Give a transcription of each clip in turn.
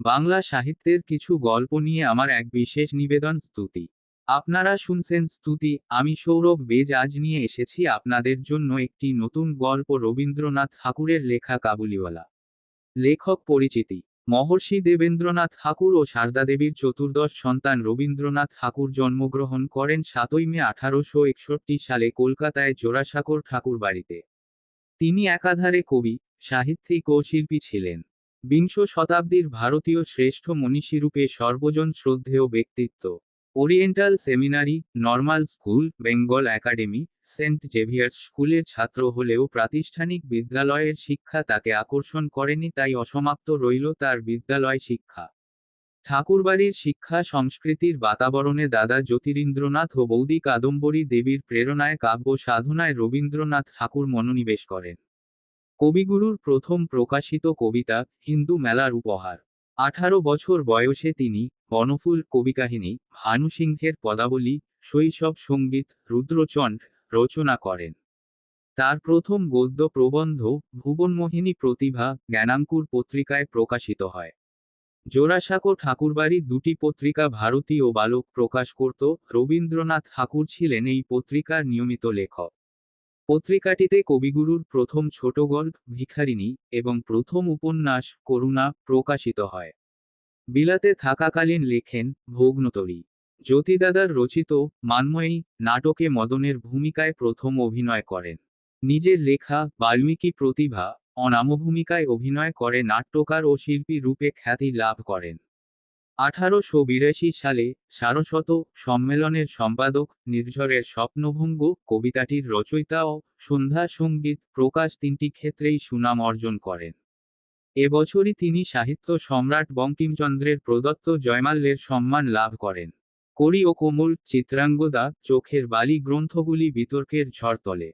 বাংলা সাহিত্যের কিছু গল্প নিয়ে আমার এক বিশেষ নিবেদন স্তুতি। আপনারা শুনছেন স্তুতি, আমি সৌরভ বেজ আজ নিয়ে এসেছি আপনাদের জন্য একটি নতুন গল্প রবীন্দ্রনাথ ঠাকুরের লেখা কাবুলিওয়ালা। লেখক পরিচিতি। মহর্ষি দেবেন্দ্রনাথ ঠাকুর ও সারদা দেবীর চতুর্দশ সন্তান রবীন্দ্রনাথ ঠাকুর জন্মগ্রহণ করেন ৭ই মে ১৮৬১ সালে কলকাতায় জোড়াসাঁকোর ঠাকুর বাড়িতে। তিনি একাধারে কবি, সাহিত্যিক ও শিল্পী ছিলেন। বিংশ শতাব্দীর ভারতীয় শ্রেষ্ঠ মনীষীরূপে সর্বজন শ্রদ্ধেয় ব্যক্তিত্ব। Oriental seminary, normal school, Bengal academy, saint Xavier's স্কুলের ছাত্র হলেও প্রাতিষ্ঠানিক বিদ্যালয়ের শিক্ষা তাকে আকর্ষণ করেনি, তাই অসমাপ্ত রইল তার বিদ্যালয় শিক্ষা। ঠাকুরবাড়ির শিক্ষা সংস্কৃতির বাতাবরণে দাদা জ্যোতিরিন্দ্রনাথ ও বৌদি কাদম্বরী দেবীর প্রেরণায় কাব্য সাধনায় রবীন্দ্রনাথ ঠাকুর মনোনিবেশ করেন। কবিগুরুর প্রথম প্রকাশিত কবিতা হিন্দু মেলার উপহার। 18 বছর বয়সে তিনি বনফুল কবিকাহিনী, ভানু সিংহের পদাবলী, শৈশব সঙ্গীত, রুদ্রচণ্ড রচনা করেন। তার প্রথম গদ্য প্রবন্ধ ভুবনমোহিনী প্রতিভা জ্ঞানাঙ্কুর পত্রিকায় প্রকাশিত হয়। জোড়াসাঁকো ঠাকুরবাড়ি দুটি পত্রিকা ভারতী ও বালক প্রকাশ করত। রবীন্দ্রনাথ ঠাকুর ছিলেন এই পত্রিকার নিয়মিত লেখক। পত্রিকাটিতে কবিগুরুর প্রথম ছোট গল্প ভিখারিণী এবং প্রথম উপন্যাস করুণা প্রকাশিত হয়। বিলাতে থাকাকালীন লেখেন ভগ্নতরী। জ্যোতিদাদার রচিত মান্ময়ী নাটকে মদনের ভূমিকায় প্রথম অভিনয় করেন। নিজের লেখা বাল্মীকি প্রতিভা অনাম ভূমিকায় অভিনয় করে নাট্যকার ও শিল্পী রূপে খ্যাতি লাভ করেন। 1882 সালে সারস্বত সম্মেলনের সম্পাদক নির্ঝরের স্বপ্নভঙ্গ কবিতাটির রচয়িতা ও সন্ধ্যা সঙ্গীত প্রকাশ তিনটি ক্ষেত্রেই সুনাম অর্জন করেন। এবছরই তিনি সাহিত্য সম্রাট বঙ্কিমচন্দ্রের প্রদত্ত জয়মাল্যের সম্মান লাভ করেন। করি ও কোমল, চিত্রাঙ্গদা, চোখের বালি গ্রন্থগুলি বিতর্কের ঝড় তোলে।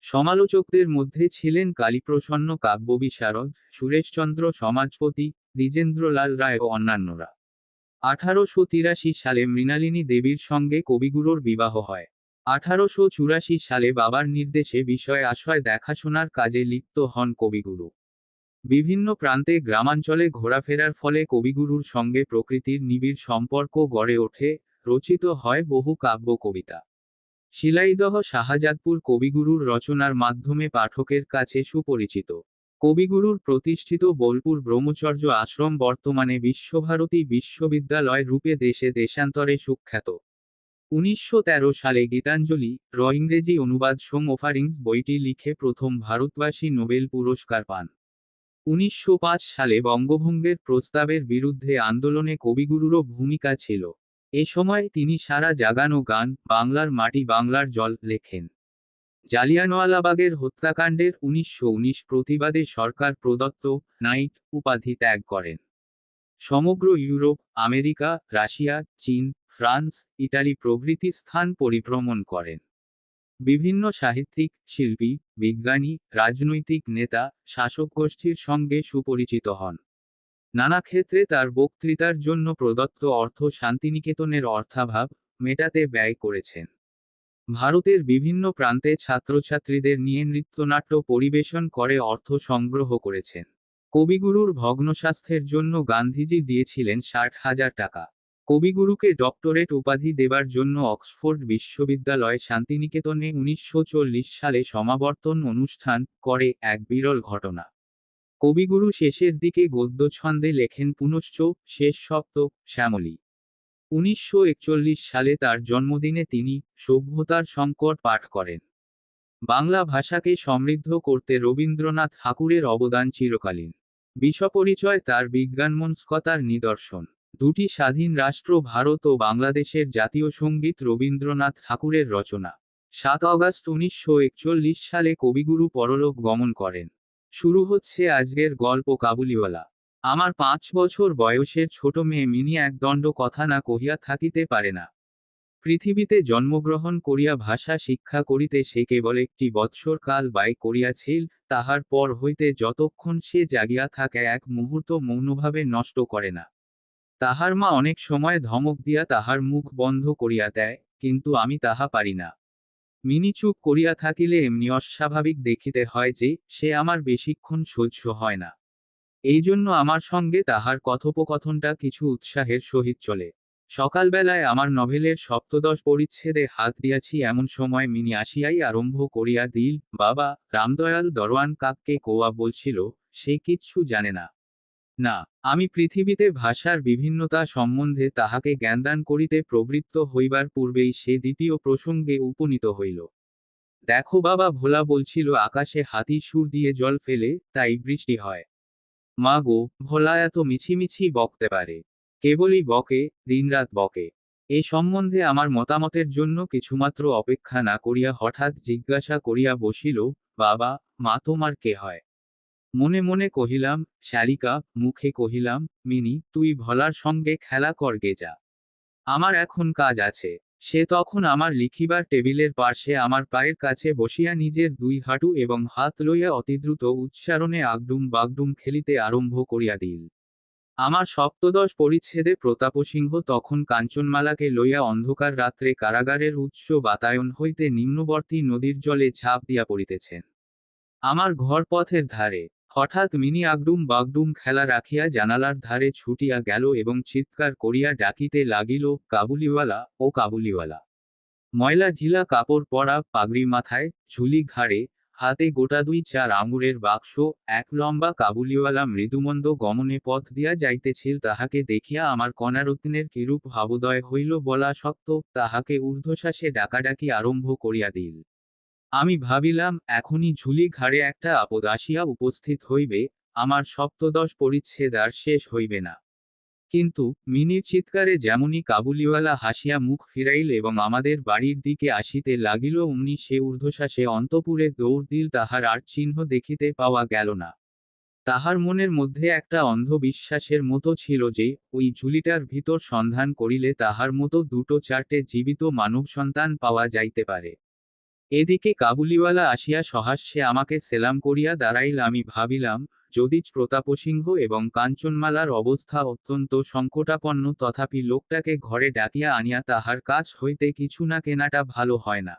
সমালোচকদের মধ্যে ছিলেন কালীপ্রসন্ন কাব্যবিশারদ, সুরেশচন্দ্র সমাজপতি, দ্বিজেন্দ্রলাল রায় ও অন্যান্যরা। 1883 সালে মৃণালিনী দেবীর সঙ্গে কবিগুরুর বিবাহ হয়। 1884 সালে বাবার নির্দেশে বিষয় আশয় দেখাশোনার কাজে লিপ্ত হন কবিগুরু। বিভিন্ন প্রান্তে গ্রামাঞ্চলে ঘোরাফেরার ফলে কবিগুরুর সঙ্গে প্রকৃতির নিবিড় সম্পর্ক গড়ে ওঠে। রচিত হয় বহু কাব্য কবিতা। শিলাইদহ শাহজাদপুর কবিগুরুর রচনার মাধ্যমে পাঠকের কাছে সুপরিচিত। কবিগুরুর প্রতিষ্ঠিত বোলপুর ব্রহ্মচর্য আশ্রম বর্তমানে বিশ্বভারতী বিশ্ববিদ্যালয় রূপে দেশে দেশান্তরে সুখ্যাত। 1913 সালে গীতাঞ্জলি ইংরেজি অনুবাদ সং অফারিংস বইটি লিখে প্রথম ভারতবাসী নোবেল পুরস্কার পান। 1905 সালে বঙ্গভঙ্গের প্রস্তাবের বিরুদ্ধে আন্দোলনে কবিগুরুরও ভূমিকা ছিল। এ সময় তিনি সারা জাগানো গান, বাংলার মাটি বাংলার জল লেখেন। জালিয়ানওয়ালাবাগের হত্যাকাণ্ডের 1919 প্রতিবাদে সরকার প্রদত্ত নাইট উপাধি ত্যাগ করেন। সমগ্র ইউরোপ, আমেরিকা, রাশিয়া, চীন, ফ্রান্স, ইটালি প্রভৃতি স্থান পরিভ্রমণ করেন। বিভিন্ন সাহিত্যিক, শিল্পী, বিজ্ঞানী, রাজনৈতিক নেতা, শাসক গোষ্ঠীর সঙ্গে সুপরিচিত হন। নানা ক্ষেত্রে তার বক্তৃতার জন্য প্রদত্ত অর্থ শান্তিনিকেতনের অর্থাভাব মেটাতে ব্যয় করেছেন। ভারতের বিভিন্ন প্রান্তে ছাত্রছাত্রীদের নিয়ে নৃত্যনাট্য পরিবেশন করে অর্থ সংগ্রহ করেছেন। কবিগুরুর ভগ্নস্বাস্থ্যের জন্য গান্ধীজি দিয়েছিলেন 60,000 টাকা। কবিগুরুকে ডক্টরেট উপাধি দেবার জন্য অক্সফোর্ড বিশ্ববিদ্যালয় শান্তিনিকেতনে 1940 সালে সমাবর্তন অনুষ্ঠান করে, এক বিরল ঘটনা। কবিগুরু শেষের দিকে গদ্যছন্দে লেখেন পুনশ্চ শেষ সপ্তক শ্যামলী। 1941 সালে তার জন্মদিনে তিনি সভ্যতার সংকট পাঠ করেন। বাংলা ভাষাকে সমৃদ্ধ করতে রবীন্দ্রনাথ ঠাকুরের অবদান চিরকালীন। বিশ্বপরিচয় তার বিজ্ঞানমনস্কতার নিদর্শন। দুটি স্বাধীন রাষ্ট্র ভারত ও বাংলাদেশের জাতীয় সঙ্গীত রবীন্দ্রনাথ ঠাকুরের রচনা। 7 আগস্ট 1941 সালে কবিগুরু পরলোক গমন করেন। শুরু হচ্ছে আজকের গল্প কাবুলিওয়ালা। আমার 5 বছর বয়সের ছোট মেয়ে মিনি একদণ্ড কথা না কহিয়া থাকিতে পারে না। পৃথিবীতে জন্মগ্রহণ করিয়া ভাষা শিক্ষা করিতে সে কেবল একটি বৎসর কাল ব্যয় করিয়াছিল, তাহার পর হইতে যতক্ষণ সে জাগিয়া থাকে এক মুহূর্ত মৌনভাবে নষ্ট করে না। তাহার মা অনেক সময় ধমক দিয়া তাহার মুখ বন্ধ করিয়া দেয়, কিন্তু আমি তাহা পারি না। মিনি চুপ করিয়া থাকিলে এমনি অস্বাভাবিক দেখিতে হয় যে, সে আমার বেশিক্ষণ সহ্য হয় না। এই জন্য আমার সঙ্গে তাহার কথোপকথনটা কিছু উৎসাহের সহিত চলে। সকালবেলায় আমার নভেলের সপ্তদশ পরিচ্ছেদে হাত দিয়াছি এমন সময় মিনি আসিয়াই আরম্ভ করিয়া দিল, বাবা, রামদয়াল দরওয়ান কাককে কৌয়া বলছিল, সে কিচ্ছু জানে না। না, আমি পৃথিবীতে ভাষার বিভিন্নতা সম্বন্ধে তাহাকে জ্ঞানদান করিতে প্রবৃত্ত হইবার পূর্বেই সে দ্বিতীয় প্রসঙ্গে উপনীত হইল। দেখো বাবা, ভোলা বলছিল আকাশে হাতি সুর দিয়ে জল ফেলে, তাই বৃষ্টি হয়। মা গো, ভোলা এত মিছিমিছি বকতে পারে। কেবলই বকে, দিনরাত বকে। এ সম্বন্ধে আমার মতামতের জন্য কিছুমাত্র অপেক্ষা না করিয়া হঠাৎ জিজ্ঞাসা করিয়া বসিল, বাবা, মা তোমার কে হয়? মনে মনে কহিলাম, শালিকা। মুখে কহিলাম, মিনি, তুই ভোলার সঙ্গে খেলা কর গে যা। আমার এখন কাজ আছে। সে তখন আমার লিখিবার টেবিলের পার্শ্বে আমার পায়ের কাছে বসিয়া নিজের দুই হাঁটু এবং হাত লইয়া অতিদ্রুত উচ্চারণে আগডুম বাগডুম খেলিতে আরম্ভ করিয়া দিল। আমার সপ্তদশ পরিচ্ছেদে প্রতাপসিংহ তখন কাঞ্চনমালাকে লইয়া অন্ধকার রাত্রে কারাগারের উচ্চ বাতায়ন হইতে নিম্নবর্তী নদীর জলে ঝাঁপ দিয়া পড়িতেছেন। আমার ঘর পথের ধারে। হঠাৎ মিনি আগডুম বাগডুম খেলা রাখিয়া জানালার ধারে ছুটিয়া গেল এবং চিৎকার করিয়া ডাকিতে লাগিল, কাবুলিওয়ালা, ও কাবুলিওয়ালা। ময়লা ঢিলা কাপড় পরা, পাগড়ি মাথায়, ঝুলি ঘাড়ে, হাতে গোটা 2-4 আঙুরের বাক্স, এক লম্বা কাবুলিওয়ালা মৃদুমন্দ গমনে পথ দিয়া যাইতেছিল। তাহাকে দেখিয়া আমার কনারত্নের কিরূপ ভাবোদয় হইল বলা শক্ত, তাহাকে ঊর্ধ্বশ্বাসে ডাকাডাকি আরম্ভ করিয়া দিল। আমি ভাবিলাম, এখনই ঝুলি ঘাড়ে একটা আপদ আসিয়া উপস্থিত হইবে, আমার সপ্তদশ পরিচ্ছেদ আর শেষ হইবে না। কিন্তু মিনির চিৎকারে যেমনি কাবুলিওয়ালা হাসিয়া মুখ ফিরাইল এবং আমাদের বাড়ির দিকে আসিতে লাগিল, অমনি সে ঊর্ধ্বশ্বাসে অন্তঃপুরে দৌড় দিল। তাহার আর চিহ্ন দেখিতে পাওয়া গেল না। তাহার মনের মধ্যে একটা অন্ধ বিশ্বাসের মতো ছিল যে, ওই ঝুলিটার ভিতর সন্ধান করিলে তাহার মতো 2-4টে জীবিত মানব সন্তান পাওয়া যাইতে পারে। এদিকে কাবুলিওয়ালা আসিয়া সহাস্যে আমাকে সেলাম করিয়া দাঁড়াইল। আমি ভাবিলাম, যদিচ প্রতাপসিংহ এবং কাঞ্চনমালার অবস্থা অত্যন্ত সংকটাপন্ন, তথাপি লোকটাকে ঘরে ডাকিয়া আনিয়া তাহার কাছ হইতে কিছু না কেনাটা ভালো হয় না।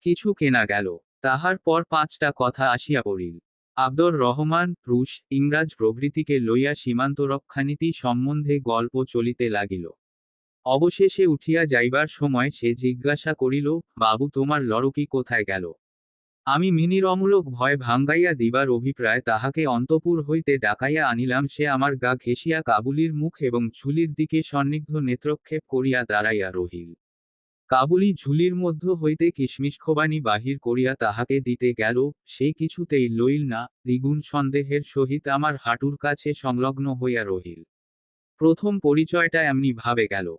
কিছু কেনা গেল। তাহার পর 5টা কথা আসিয়া পড়িল। আব্দুর রহমান, রুশ, ইংরাজ প্রভৃতিকে লইয়া সীমান্তরক্ষানীতি সম্বন্ধে গল্প চলিতে লাগিল। অবশেষে উঠিয়া যাইবার সময় সে জিজ্ঞাসা করিল, বাবু, তোমার লড়কি কোথায় গেল? আমি মিনির অমূলক ভয় ভাঙ্গাইয়া দিবার অভিপ্রায় তাহাকে অন্তঃপুর হইতে ডাকাইয়া আনিলাম। সে আমার গা ঘেঁষিয়া কাবুলির মুখ এবং ঝুলির দিকে সন্নিগ্ধ নেত্রক্ষেপ করিয়া দাঁড়াইয়া রহিল। কাবুলি ঝুলির মধ্য হইতে কিশমিশ খোবানি বাহির করিয়া তাহাকে দিতে গেল, সে কিছুতেই লইল না, দ্বিগুণ সন্দেহের সহিত আমার হাঁটুর কাছে সংলগ্ন হইয়া রহিল। প্রথম পরিচয়টা এমনি ভাবে গেল।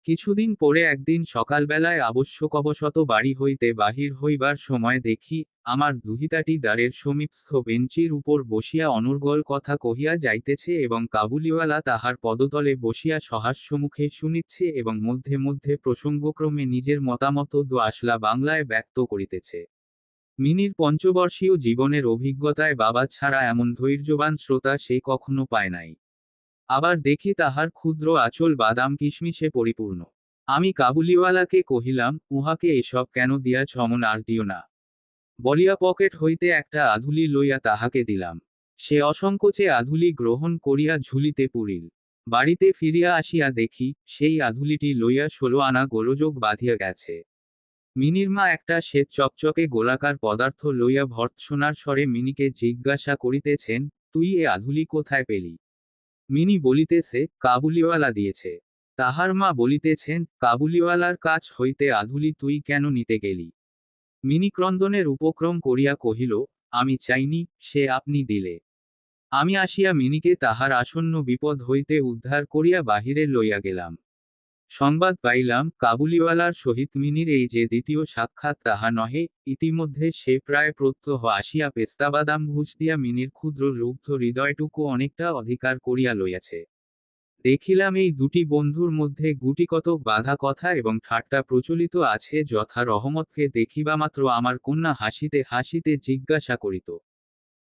কিছুদিন পরে একদিন সকালবেলায় আবশ্যকবশত বাড়ি হইতে বাহির হইবার সময় দেখি, আমার দুহিতাটি দ্বারের সমীপস্থ বেঞ্চির উপর বসিয়া অনর্গল কথা কহিয়া যাইতেছে এবং কাবুলিওয়ালা তাহার পদতলে বসিয়া সহাস্যমুখে শুনিচ্ছে এবং মধ্যে মধ্যে প্রসঙ্গক্রমে নিজের মতামত আসলা বাংলায় ব্যক্ত করিতেছে। মিনির পঞ্চবর্ষীয় জীবনের অভিজ্ঞতায় বাবা ছাড়া এমন ধৈর্যবান শ্রোতা সে কখনো পায় নাই। আবার দেখি তাহার ক্ষুদ্র আঁচল বাদাম কিশমিশে পরিপূর্ণ। আমি কাবুলিওয়ালাকে কহিলাম, উহাকে এসব কেন দিয়াছ, অমন আর দিও না। বলিয়া পকেট হইতে একটা আধুলি লইয়া তাহাকে দিলাম। সে অসংকোচে আধুলি গ্রহণ করিয়া ঝুলিতে পুরিল। বাড়িতে ফিরিয়া আসিয়া দেখি, সেই আধুলিটি লইয়া 16 আনা গোলযোগ বাঁধিয়া গেছে। মিনির মা একটা শ্বেত চকচকে গোলাকার পদার্থ লইয়া ভর্ৎসনার স্বরে মিনিকে জিজ্ঞাসা করিতেছেন, তুই এ আধুলি কোথায় পেলি? মিনি বলিতেছে, কাবুলিওয়ালা দিয়েছে। তাহার মা বলিতেছেন, কাবুলিওয়ালার কাছ হইতে আধুলি তুই কেন নিতে গেলি? মিনি ক্রন্দনের উপক্রম করিয়া কহিল, আমি চাইনি, সে আপনি দিলে। আমি আসিয়া মিনিকে তাহার আসন্ন বিপদ হইতে উদ্ধার করিয়া বাহিরে লইয়া গেলাম। সংবাদ পাইলাম, কাবুলিওয়ালার সহিত মিনির এই যে দ্বিতীয় সাক্ষাৎ তাহা নহে, ইতিমধ্যে সে প্রায় প্রত্যহ আসিয়া পেস্তাবাদাম ঘুষ দিয়া মিনির ক্ষুদ্র লুব্ধ হৃদয়টুকু অনেকটা অধিকার করিয়া লইয়াছে। দেখিলাম এই দুটি বন্ধুর মধ্যে গুটিকতক বাধা কথা এবং ঠাট্টা প্রচলিত আছে। যথা রহমতকে দেখিবামাত্র আমার কন্যা হাসিতে হাসিতে জিজ্ঞাসা করিত,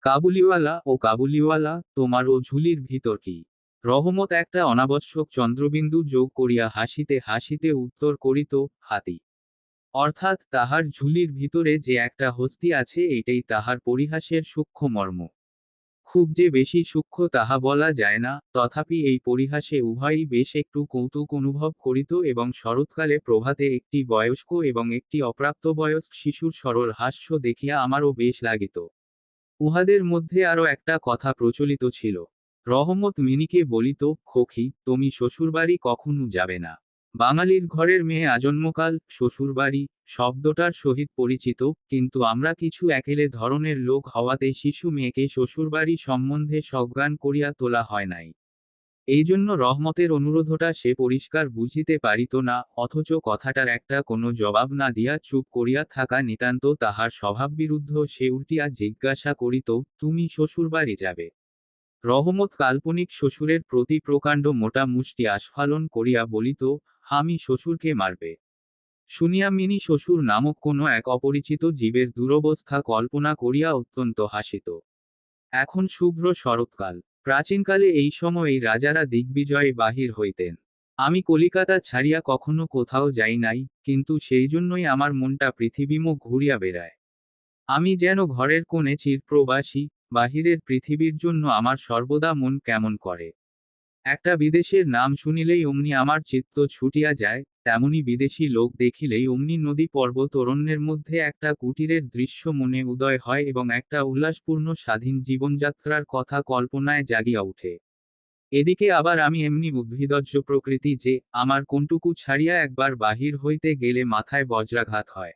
কাবুলিওয়ালা, ও কাবুলিওয়ালা, তোমার ও ঝুলির ভিতর কি? রহমত একটা অনাবশ্যক চন্দ্রবিন্দু যোগ করিয়া হাসিতে হাসিতে উত্তর করিত, হাতি। অর্থাৎ তাহার ঝুলির ভিতরে যে একটা হস্তি আছে, এইটাই তাহার পরিহাসের সূক্ষ্ম মর্ম। খুব যে বেশি সূক্ষ্ম তাহা বলা যায় না, তথাপি এই পরিহাসে উভয়ই বেশ একটু কৌতুক অনুভব করিত এবং শরৎকালে প্রভাতে একটি বয়স্ক এবং একটি অপ্রাপ্তবয়স্ক শিশুর সরল হাস্য দেখিয়া আমারও বেশ লাগিত। উহাদের মধ্যে আরও একটা কথা প্রচলিত ছিল। রহমত মিনিকে বলিত, খোকি, তুমি শ্বশুরবাড়ি কখনো যাবে না। বাঙালির ঘরের মেয়ে আজন্মকাল শ্বশুরবাড়ি শব্দটার সহিত পরিচিত, কিন্তু আমরা কিছু একেলে ধরনের লোক হওয়াতে শিশু মেয়েকে শ্বশুরবাড়ি সম্বন্ধে সজ্ঞান করিয়া তোলা হয় নাই। এই জন্য রহমতের অনুরোধটা সে পরিষ্কার বুঝিতে পারিত না, অথচ কথাটার একটা কোনো জবাব না দিয়া চুপ করিয়া থাকা নিতান্ত তাহার স্বভাববিরুদ্ধ। সে উল্টিয়া জিজ্ঞাসা করিত, তুমি শ্বশুরবাড়ি যাবে? রহমত কাল্পনিক শ্বশুরের প্রতি প্রকাণ্ড মোটা মুষ্টি আস্ফালন করিয়া বলিত, আমি শ্বশুরকে মারবে? শুনিয়া মিনি শ্বশুর নামক কোনো এক অপরিচিত জীবের দুরবস্থা কল্পনা করিয়া অত্যন্ত হাসিত। এখন শুভ্র শরৎকাল। প্রাচীনকালে এই সময়েই রাজারা দিগ্বিজয়ে বাহির হইতেন। আমি কলিকাতা ছাড়িয়া কখনো কোথাও যাই নাই, কিন্তু সেই জন্যই আমার মনটা পৃথিবীমুখ ঘুরিয়া বেড়ায়। আমি যেন ঘরের কোণে চিরপ্রবাসী, বাহিরের পৃথিবীর জন্য আমার সর্বদা মন কেমন করে। একটা বিদেশের নাম শুনিলেই অমনি আমার চিত্ত ছুটিয়া যায়, তেমনি বিদেশি লোক দেখিলেই অমনি নদী পর্বত অরণ্যের মধ্যে একটা কুটিরের দৃশ্য মনে উদয় হয় এবং একটা উল্লাসপূর্ণ স্বাধীন জীবনযাত্রার কথা কল্পনায় জাগিয়া উঠে। এদিকে আবার আমি এমনি উদ্ভিদজ্জ প্রকৃতি যে, আমার কোনটুকু ছাড়িয়া একবার বাহির হইতে গেলে মাথায় বজ্রাঘাত হয়।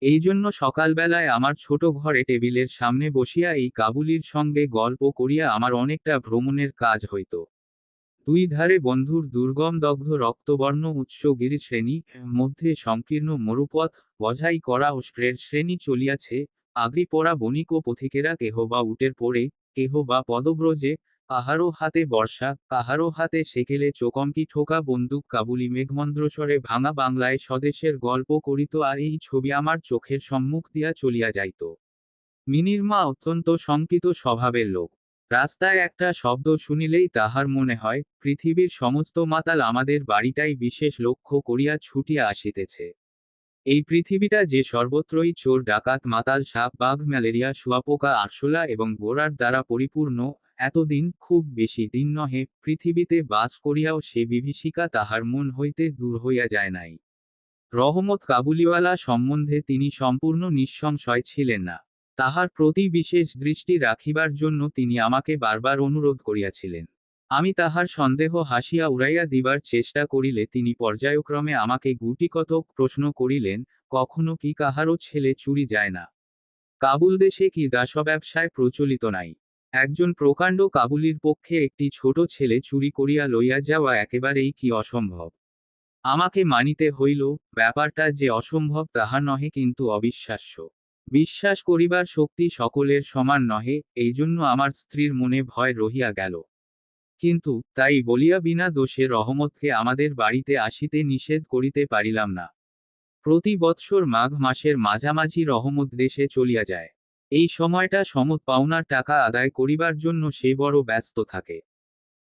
এই জন্য সকালবেলায় আমার ছোট ঘরে টেবিলের সামনে বসিয়া এই কাবুলির সঙ্গে গল্প করিয়া আমার অনেকটা ভ্রমণের কাজ হইত। দুই ধারে বন্ধুর দুর্গম দগ্ধ রক্তবর্ণ উচ্চ গিরিশ্রেণী, মধ্যে সংকীর্ণ মরুপথ, বোঝাই করা অস্ত্রের শ্রেণী চলিয়াছে। আগরি পরা বণিক ও পথিকেরা কেহ বা উটের পরে, কেহ বা পদব্রজে, কাহারও হাতে বর্ষা, কাহারও হাতে সেকেলে চোকমকি ঠোকা বন্দুক কাবুলি মেঘমন্দ্রস্বরে ভাঙা বাংলায় স্বদেশের গল্প করিত, আর এই ছবি আমার চোখের সম্মুখ দিয়া চলিয়া যাইত। মিনির মা অত্যন্ত শঙ্কিত স্বভাবের লোক। রাস্তায় একটা শব্দ শুনিলেই তাহার মনে হয়, পৃথিবীর সমস্ত মাতাল আমাদের বাড়িটাই বিশেষ লক্ষ্য করিয়া ছুটিয়া আসিতেছে। এই পৃথিবীটা যে সর্বত্রই চোর ডাকাত মাতাল সাপ বাঘ ম্যালেরিয়া শুঁয়াপোকা আরশোলা এবং গোরার দ্বারা পরিপূর্ণ। এতদিন, খুব বেশি দিন নহে, পৃথিবীতে বাস করিয়াও সে বিভীষিকা তাহার মন হইতে দূর হইয়া যায় নাই। রহমত কাবুলিওয়ালা সম্বন্ধে তিনি সম্পূর্ণ নিঃসংশয় ছিলেন না। তাহার প্রতি বিশেষ দৃষ্টি রাখিবার জন্য তিনি আমাকে বারবার অনুরোধ করিয়াছিলেন। আমি তাহার সন্দেহ হাসিয়া উড়াইয়া দিবার চেষ্টা করিলে তিনি পর্যায়ক্রমে আমাকে গুটিকতক প্রশ্ন করিলেন, কখনো কি কাহারও ছেলে চুরি যায় না? কাবুল দেশে কি দাসব্যবসায় প্রচলিত নাই? একজন প্রকাণ্ড কাবুলির পক্ষে একটি ছোট ছেলে চুরি করিয়া লইয়া যাওয়া একেবারেই কি অসম্ভব? আমাকে মানিতে হইল, ব্যাপারটা যে অসম্ভব তাহা নহে, কিন্তু অবিশ্বাস্য। বিশ্বাস করিবার শক্তি সকলের সমান নহে, এই জন্য আমার স্ত্রীর মনে ভয় রহিয়া গেল। কিন্তু তাই বলিয়া বিনা দোষে রহমতকে আমাদের বাড়িতে আসিতে নিষেধ করিতে পারিলাম না। প্রতি বৎসর মাঘ মাসের মাঝামাঝি রহমত দেশে চলিয়া যায়। এই সময়টা সমত পাওনার টাকা আদায় করিবার জন্য সে বড় ব্যস্ত থাকে।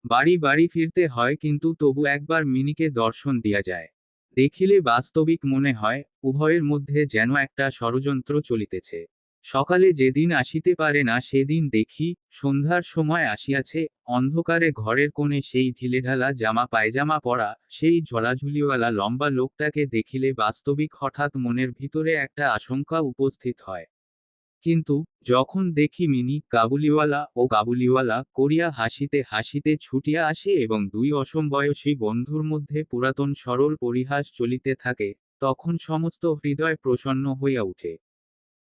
বাড়ি বাড়ি ফিরতে হয়, কিন্তু তবু একবার মিনিকে দর্শন দিয়া যায়। দেখিলে বাস্তবিক মনে হয়, উভয়ের মধ্যে যেন একটা ষড়যন্ত্র চলিতেছে। সকালে যেদিন আসিতে পারে না সেদিন দেখি, সন্ধ্যার সময় আসিয়াছে। অন্ধকারে ঘরের কোণে সেই ঢিলেঢালা জামা পায়জামা পরা, সেই ঝোলাঝুলিওয়ালা লম্বা লোকটাকে দেখিলে বাস্তবিক হঠাৎ মনের ভিতরে একটা আশঙ্কা উপস্থিত হয়। কিন্তু যখন দেখি মিনি কাবুলিওয়ালা করিয়া হাসিতে হাসিতে ছুটিয়া আসে এবং দুই অসমবয়সী বন্ধুর মধ্যে পুরাতন সরল পরিহাস চলিতে থাকে, তখন সমস্ত হৃদয় প্রসন্ন হইয়া উঠে।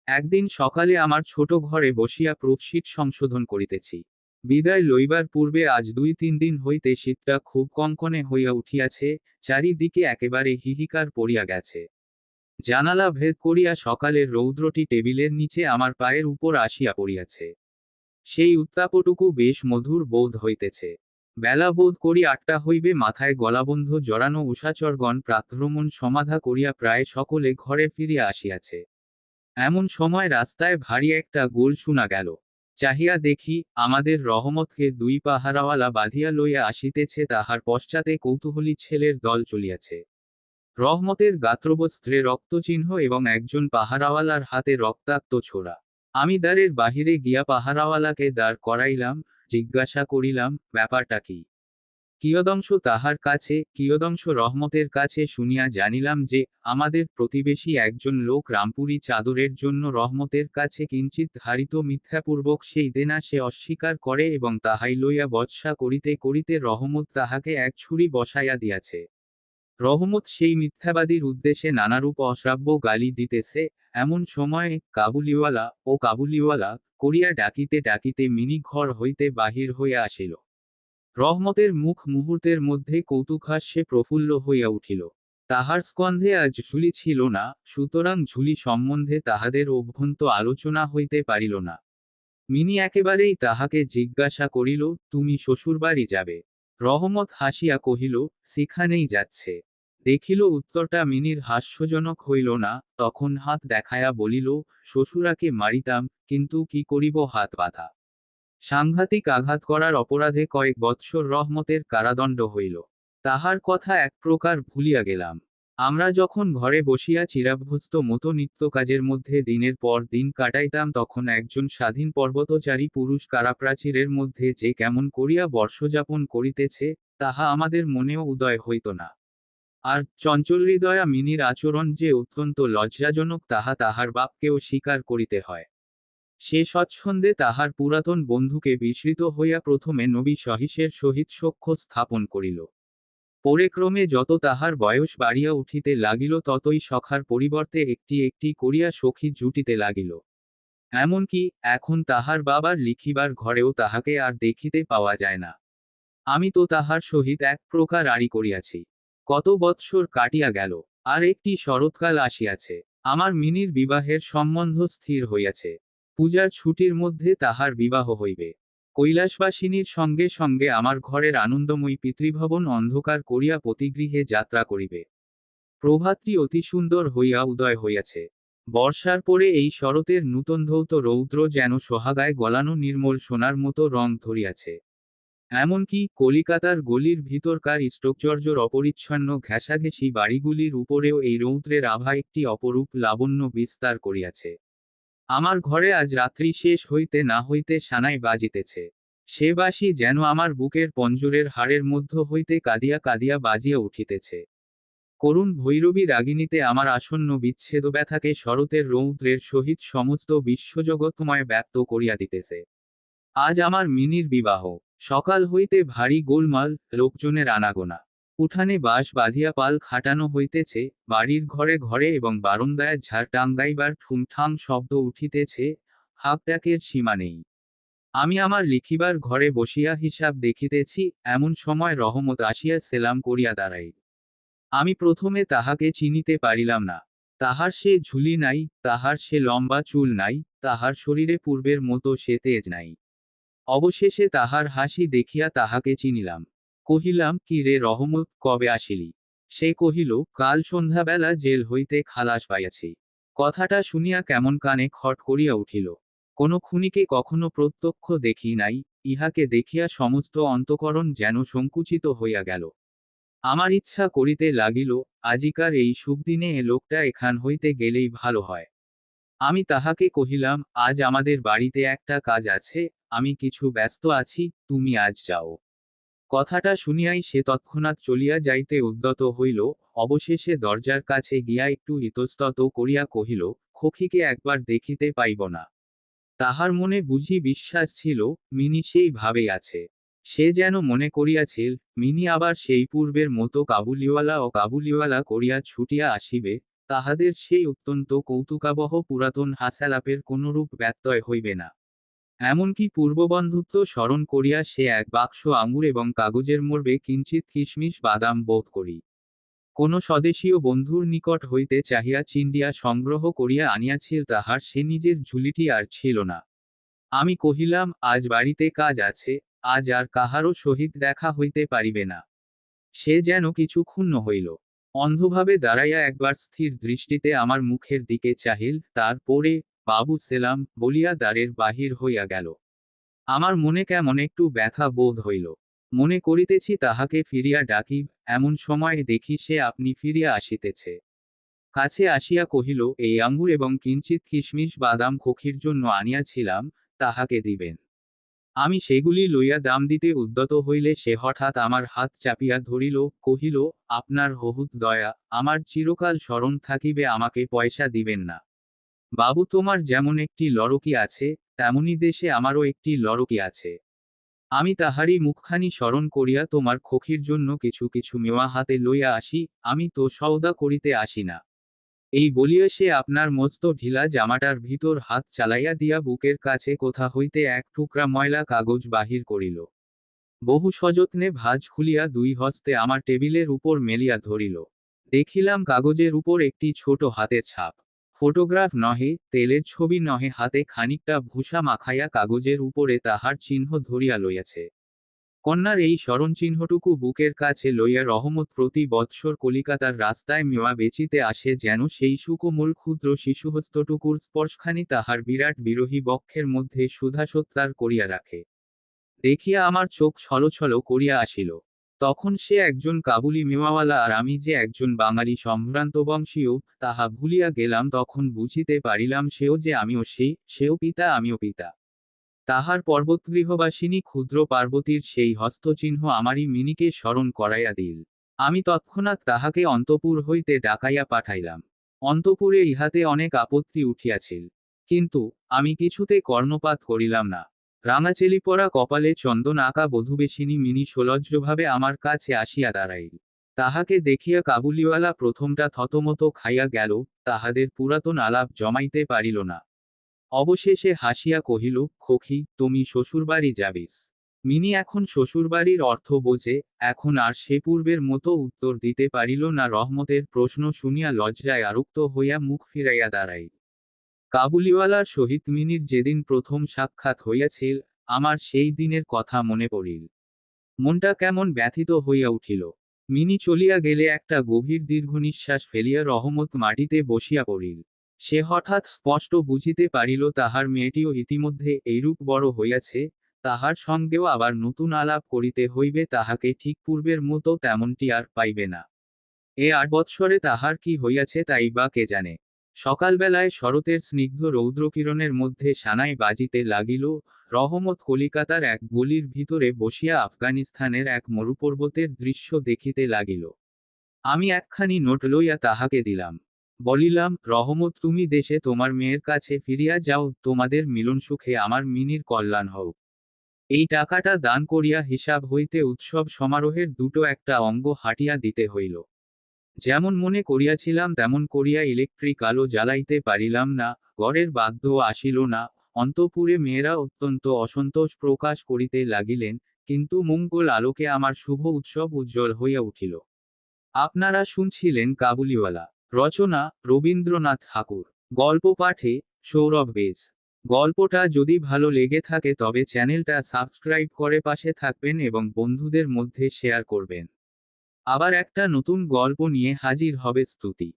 একদিন সকালে আমার ছোট ঘরে বসিয়া প্রুফশিট সংশোধন করিতেছি। বিদায় লইবার পূর্বে আজ 2-3 দিন হইতে শীতটা খুব কনকনে হইয়া উঠিয়াছে, চারিদিকে একেবারে হিহিকার পড়িয়া গেছে। জানালা ভেদ করিয়া সকালের রৌদ্রটি টেবিলের নিচে আমার পায়ের উপর আসিয়া পড়িয়াছে। সেই উত্তাপটুকু বেশ মধুর বোধ হইতেছে। বেলা বোধ করি 8টা হইবে। মাথায় গলাবন্ধ জড়ানো উষাচরগণ প্রাতভ্রমণ সমাধা করিয়া প্রায় সকলে ঘরে ফিরিয়া আসিয়াছে। এমন সময় রাস্তায় ভারী একটা গোল শুনা গেল। চাহিয়া দেখি, আমাদের রহমতকে 2 পাহারাওয়ালা বাঁধিয়া লইয়া আসিতেছে, তাহার পশ্চাতে কৌতূহলী ছেলের দল চলিয়াছে। রহমতের গাত্রবস্ত্রে রক্তচিহ্ন এবং একজন পাহারাওয়ালার হাতে রক্তাক্ত ছোরা। আমি দ্বারের বাহিরে গিয়া পাহারাওয়ালাকে দাঁড় করাইলাম, জিজ্ঞাসা করিলাম, ব্যাপারটা কি? কিয়দংশ তাহার কাছে, কিয়দংশ রহমতের কাছে শুনিয়া জানিলাম যে, আমাদের প্রতিবেশী একজন লোক রামপুরি চাদরের জন্য রহমতের কাছে কিঞ্চিৎ ধারিত মিথ্যাপূর্বক সেই দেনা সে অস্বীকার করে এবং তাহাই লইয়া বচসা করিতে করিতে রহমত তাহাকে এক ছুরি বসাইয়া দিয়াছে। রহমত সেই মিথ্যাবাদীর উদ্দেশ্যে নানারূপ অশ্রাব্য গালি দিতেছে। এমন সময় কাবুলিওয়ালা ও কাবুলিওয়ালা করিয়া ডাকিতে ডাকিতে মিনি ঘর হইতে বাহির হইয়া আসিল। রহমতের মুখ মুহূর্তের মধ্যে কৌতুকহাস্যে প্রফুল্ল হইয়া উঠিল। তাহার স্কন্ধে আজ ঝুলি ছিল না, সুতরাং ঝুলি সম্বন্ধে তাহাদের অভ্যন্ত আলোচনা হইতে পারিল না। মিনি একেবারেই তাহাকে জিজ্ঞাসা করিল, তুমি শ্বশুরবাড়ি যাবে? রহমত হাসিয়া কহিল, সেখানেই যাচ্ছে। দেখিল উত্তরটা মিনির হাস্যজনক হইল না, তখন হাত দেখায়া বলিল, শ্বশুরাকে মারিতাম, কিন্তু কি করিব, হাত বাঁধা। সাংঘাতিক আঘাত করার অপরাধে কয়েক বৎসর রহমতের কারাদণ্ড হইল। তাহার কথা এক প্রকার ভুলিয়া গেলাম। আমরা যখন ঘরে বসিয়া চিরাভ্যস্ত মতো নিত্য কাজের মধ্যে দিনের পর দিন কাটাইতাম, তখন একজন স্বাধীন পর্বতচারী পুরুষ কারাপ্রাচীরের মধ্যে যে কেমন করিয়া বর্ষযাপন করিতেছে, তাহা আমাদের মনেও উদয় হইত না। আর চঞ্চলহৃদয়া মিনির আচরণ যে অত্যন্ত লজ্জাজনক, তাহা তাহার বাপকেও স্বীকার করিতে হয়। সে স্বচ্ছন্দে তাহার পুরাতন বন্ধুকে বিস্মৃত হইয়া প্রথমে নবী সহিসের সহিত সখ্য স্থাপন করিল। পরে ক্রমে যত তাহার বয়স বাড়িয়া উঠিতে লাগিল, ততই সখার পরিবর্তে একটি একটি করিয়া সখী জুটিতে লাগিল। এমনকি এখন তাহার বাবার লিখিবার ঘরেও তাহাকে আর দেখিতে পাওয়া যায় না। আমি তো তাহার সহিত এক প্রকার আড়ি করিয়াছি। কত বৎসর কাটিয়া গেল, আর একটি শরৎকাল আসিয়াছে। আমার মিনির বিবাহের সম্বন্ধ স্থির হইয়াছে। পূজার ছুটির মধ্যে তাহার বিবাহ হইবে। কৈলাসবাসিনীর সঙ্গে সঙ্গে আমার ঘরের আনন্দময়ী পিতৃভবন অন্ধকার করিয়া পতিগৃহে যাত্রা করিবে। প্রভাতটি অতি সুন্দর হইয়া উদয় হইয়াছে। বর্ষার পরে এই শরতের নূতন ধৌত রৌদ্র যেন সোহাগায় গলানো নির্মল সোনার মতো রং ধরিয়াছে। এমনকি কলিকাতার গলির ভিতরকার স্টোকচর্যর অপরিচ্ছন্ন ঘেঁষাঘেঁষি বাড়িগুলির উপরেও এই রৌদ্রের আভা একটি অপরূপ লাবণ্য বিস্তার করিয়াছে। আমার ঘরে আজ রাত্রি শেষ হইতে না হইতে সানাই বাজিতেছে। সে বাঁশি যেন আমার বুকের পঞ্জরের হাড়ের মধ্য হইতে কাঁদিয়া কাঁদিয়া বাজিয়া উঠিতেছে। করুণ ভৈরবী রাগিণীতে আমার আসন্ন বিচ্ছেদ ব্যথাকে শরতের রৌদ্রের সহিত সমস্ত বিশ্বজগৎময় ব্যক্ত করিয়া দিতেছে। আজ আমার মিনির বিবাহ। সকাল হইতে ভারী গোলমাল, লোকজনের আনাগোনা। উঠানে বাঁশ বাঁধিয়া পাল খাটানো হইতেছে, বাড়ির ঘরে ঘরে এবং বারান্দায় ঝাড় টাঙ্গাইবার ঠুংঠাং শব্দ উঠিতেছে, হাঁকডাকের সীমা নেই। আমি আমার লিখিবার ঘরে বসিয়া হিসাব দেখিতেছি, এমন সময় রহমত আসিয়া সেলাম করিয়া দাঁড়াই। আমি প্রথমে তাহাকে চিনিতে পারিলাম না। তাহার সে ঝুলি নাই, তাহার সে লম্বা চুল নাই, তাহার শরীরে পূর্বের মতো সে তেজ নাই। অবশেষে তাহার হাসি দেখিয়া তাহাকে চিনিলাম। কহিলাম, কি রে রহমত, কবে আসিলি? সে কহিল, কাল সন্ধ্যাবেলা জেল হইতে খালাস পাইয়াছি। কথাটা শুনিয়া কেমন কানে খট করিয়া উঠিল। কোন খুনিকে কখনো প্রত্যক্ষ দেখি নাই, ইহাকে দেখিয়া সমস্ত অন্তঃকরণ যেন সংকুচিত হইয়া গেল। আমার ইচ্ছা করিতে লাগিল, আজিকার এই শুভ দিনে এ লোকটা এখান হইতে গেলেই ভালো হয়। আমি তাহাকে কহিলাম, আজ আমাদের বাড়িতে একটা কাজ আছে, আমি কিছু ব্যস্ত আছি, তুমি আজ যাও। কথাটা শুনিয়াই সে তৎক্ষণাৎ চলিয়া যাইতে উদ্যত হইল। অবশেষে দরজার কাছে গিয়া একটু ইতস্তত করিয়া কহিল, খোকিকে একবার দেখিতে পাইব না? তাহার মনে বুঝি বিশ্বাস ছিল, মিনি সেই ভাবেই আছে। সে যেন মনে করিয়াছিল, মিনি আবার সেই পূর্বের মতো কাবুলিওয়ালা ও কাবুলিওয়ালা করিয়া ছুটিয়া আসিবে, তাহাদের সেই অত্যন্ত কৌতুকাবহ পুরাতন হাস্যালাপের কোনরূপ ব্যত্যয় হইবে না। এমনকি পূর্ববন্ধুত্ব স্মরণ করিয়া সে এক বাক্স আঙুর এবং কাগজের মর্বে কিঞ্চিৎ কিশমিশ বাদাম বোধ করি কোন স্বদেশীয় বন্ধুর নিকট হইতে চাহিয়া চিন্ডিয়া সংগ্রহ করিয়া আনিয়াছিল, তাহার সে নিজের ঝুলিটি আর ছিল না। আমি কহিলাম, আজ বাড়িতে কাজ আছে, আজ আর কাহারও সহিত দেখা হইতে পারিবে না। সে যেন কিছু ক্ষুণ্ণ হইল। অন্ধভাবে দাঁড়াইয়া একবার স্থির দৃষ্টিতে আমার মুখের দিকে চাহিল, তারপরে বাবু সেলাম বলিয়া দ্বারের বাহির হইয়া গেল। আমার মনে কেমন একটু ব্যথা বোধ হইল। মনে করিতেছি তাহাকে ফিরিয়া ডাকিব, এমন সময় দেখি সে আপনি ফিরিয়া আসিতেছে। কাছে আসিয়া কহিল, এই আঙ্গুর এবং কিঞ্চিৎ কিশমিশ বাদাম খোখির জন্য আনিয়াছিলাম, তাহাকে দিবেন। আমি সেগুলি লইয়া দাম দিতে উদ্যত হইলে সে হঠাৎ আমার হাত চাপিয়া ধরিল, কহিল, আপনার বহুত দয়া, আমার চিরকাল স্মরণ থাকিবে, আমাকে পয়সা দিবেন না। বাবু, তোমার যেমন একটি লড়কি আছে, তেমনি দেশে আমারও একটি লড়কি আছে। আমি তাহারই মুখখানি স্মরণ করিয়া তোমার খোখির জন্য কিছু কিছু মেওয়া হাতে লইয়া আসি, আমি তো সওদা করিতে আসি না। এই বলিয়া সে আপনার মস্ত ঢিলা জামাটার ভিতর হাত চালাইয়া দিয়া বুকের কাছে কোথা হইতে এক টুকরা ময়লা কাগজ বাহির করিল। বহু সযত্নে ভাঁজ খুলিয়া দুই হস্তে আমার টেবিলের উপর মেলিয়া ধরিল। দেখিলাম কাগজের উপর একটি ছোট হাতের ছাপ। ফটোগ্রাফ নহে, তেলের ছবি নহে, হাতে খানিকটা ভূষা মাখাইয়া কাগজের উপরে তাহার চিহ্ন ধরিয়া লইয়াছে। কন্যার এই স্মরণচিহ্নটুকু বুকের কাছে লইয়া রহমত প্রতি বৎসর কলিকাতার রাস্তায় মেওয়া বেচিতে আসে, যেন সেই সুকোমল ক্ষুদ্র শিশুহস্তটুকুর স্পর্শখানি তাহার বিরাট বিরহী বক্ষের মধ্যে সুধাসত্তার করিয়া রাখে। দেখিয়া আমার চোখ ছলছল করিয়া আসিল। তখন সে একজন কাবুলি মেওয়াওয়ালা আর আমি যে একজন বাঙালি সম্ভ্রান্ত বংশীয়, তাহা ভুলিয়া গেলাম। তখন বুঝিতে পারিলাম সেও যে আমিও সেই, সেও পিতা আমিও পিতা। তাহার পর্বতগৃহবাসিনী ক্ষুদ্র পার্বতীর সেই হস্তচিহ্ন আমারই মিনিকে স্মরণ করাইয়া দিল। আমি তৎক্ষণাৎ তাহাকে অন্তঃপুর হইতে ডাকাইয়া পাঠাইলাম। অন্তঃপুরে ইহাতে অনেক আপত্তি উঠিয়াছিল, কিন্তু আমি কিছুতে কর্ণপাত করিলাম না। রাঙাচেলি পরা কপালে চন্দন আঁকা বধূবেশিনী মিনি সলজ্জভাবে আমার কাছে আসিয়া দাঁড়াইল। তাহাকে দেখিয়া কাবুলিওয়ালা প্রথমটা থতমত খাইয়া গেল, তাহাদের পুরাতন আলাপ জমাইতে পারিল না। অবশেষে হাসিয়া কহিল, খোকি, তুমি শ্বশুরবাড়ি যাবিস। মিনি এখন শ্বশুরবাড়ির অর্থ বোঝে। এখন আর সে পূর্বের মতো উত্তর দিতে পারিল না। রহমতের প্রশ্ন শুনিয়া লজ্জায় আরক্ত হইয়া মুখ ফিরাইয়া দাঁড়াইল। কাবুলিওয়ালার সহিত মিনির যেদিন প্রথম সাক্ষাৎ হইয়াছিল, আমার সেই দিনের কথা মনে পড়িল। মনটা কেমন ব্যথিত হইয়া উঠিল। মিনি চলিয়া গেলে একটা গভীর দীর্ঘনিশ্বাস ফেলিয়া রহমত মাটিতে বসিয়া পড়িল। সে হঠাৎ স্পষ্ট বুঝিতে পারিল তাহার মেয়েটিও ইতিমধ্যে এইরূপ বড় হইয়াছে, তাহার সঙ্গেও আবার নতুন আলাপ করিতে হইবে। তাহাকে ঠিক পূর্বের মতো তেমনটি আর পাইবে না। এ ৮ বৎসরে তাহার কি হইয়াছে তাই বা কে জানে। সকালবেলায় শরতের স্নিগ্ধ রৌদ্রকিরণের মধ্যে সানাই বাজিতে লাগিল। রহমত কলিকাতার এক গলির ভিতরে বসিয়া আফগানিস্তানের এক মরুপর্বতের দৃশ্য দেখিতে লাগিল। আমি একখানি নোট লইয়া তাহাকে দিলাম। বলিলাম, রহমত, তুমি দেশে তোমার মেয়ের কাছে ফিরিয়া যাও, তোমাদের মিলন সুখে আমার মিনির কল্যাণ হোক। এই টাকাটা দান করিয়া হিসাব হইতে উৎসব সমারোহের দুটো একটা অঙ্গ হাঁটিয়া দিতে হইল। যেমন মনে করিয়াছিলাম তেমন করিয়া ইলেকট্রিক আলো জ্বালাইতে পারিলাম না, ঘরের বাদ্য আসিল না। অন্তঃপুরে মেয়েরা অত্যন্ত অসন্তোষ প্রকাশ করিতে লাগিলেন, কিন্তু মঙ্গল আলোকে আমার শুভ উৎসব উজ্জ্বল হইয়া উঠিল। আপনারা শুনছিলেন কাবুলিওয়ালা। রচনা রবীন্দ্রনাথ ঠাকুর। গল্প পাঠে সৌরভ বেজ। গল্পটা যদি ভালো লেগে থাকে তবে চ্যানেলটা সাবস্ক্রাইব করে পাশে থাকবেন এবং বন্ধুদের মধ্যে শেয়ার করবেন। আবার একটা নতুন গল্প নিয়ে হাজির হবে স্তুতি।